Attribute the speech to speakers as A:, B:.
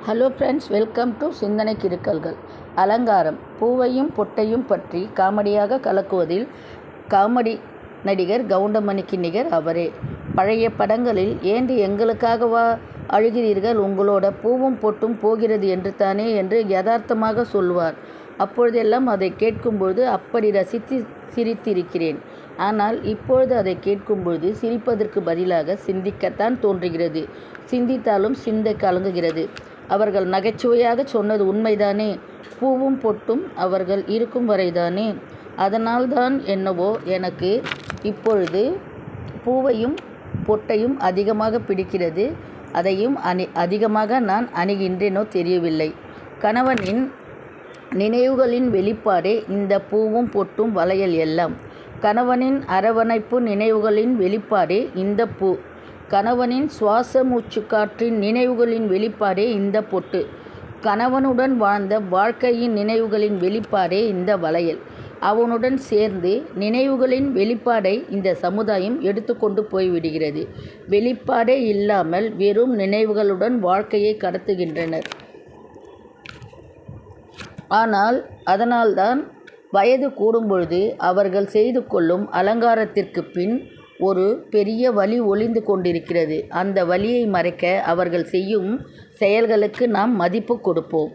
A: Hello friends, welcome to சிந்தனை கிறுக்கல்கள். அலங்காரம். பூவையும் பொட்டையும் பற்றி காமெடியாக கலக்குவதில் காமெடி நடிகர் கவுண்டமணிக்கு நிகர் அவரே. பழைய படங்களில் ஏண்டி எங்களுக்காகவா அழுகிறீர்கள், உங்களோட பூவும் பொட்டும் போகிறது என்று தானே என்று யதார்த்தமாக சொல்வார். அப்பொழுதெல்லாம் அதை கேட்கும்போது அப்படி ரசித்து சிரித்திருக்கிறேன். ஆனால் இப்பொழுது அதை கேட்கும்போது சிரிப்பதற்கு பதிலாக சிந்திக்கத்தான் தோன்றுகிறது. சிந்தித்தாலும் சிந்தை கலங்குகிறது. அவர்கள் நகைச்சுவையாக சொன்னது உண்மைதானே. பூவும் பொட்டும் அவர்கள் இருக்கும் வரைதானே. அதனால்தான் என்னவோ எனக்கு இப்பொழுது பூவையும் பொட்டையும் அதிகமாக பிடிக்கிறது. அதையும் அதிகமாக நான் அணிகின்றேனோ தெரியவில்லை. கணவனின் நினைவுகளின் வெளிப்பாடே இந்த பூவும் பொட்டும் வளையல் எல்லாம். கணவனின் அரவணைப்பு நினைவுகளின் வெளிப்பாடே இந்த பூ. கணவனின் சுவாச மூச்சு காற்றின் நினைவுகளின் வெளிப்பாடே இந்த பொட்டு. கணவனுடன் வாழ்ந்த வாழ்க்கையின் நினைவுகளின் வெளிப்பாடே இந்த வளையல். அவனுடன் சேர்ந்து நினைவுகளின் வெளிப்பாடை இந்த சமுதாயம் எடுத்துக்கொண்டு போய்விடுகிறது. வெளிப்பாடே இல்லாமல் வெறும் நினைவுகளுடன் வாழ்க்கையை கடத்துகின்றனர். ஆனால் அதனால்தான் வயது கூடும்பொழுது அவர்கள் செய்து கொள்ளும் அலங்காரத்திற்கு பின் ஒரு பெரிய வலி ஒளிந்து கொண்டிருக்கிறது. அந்த வலியை மறைக்க அவர்கள் செய்யும் செயல்களுக்கு நாம் மதிப்பு கொடுப்போம்.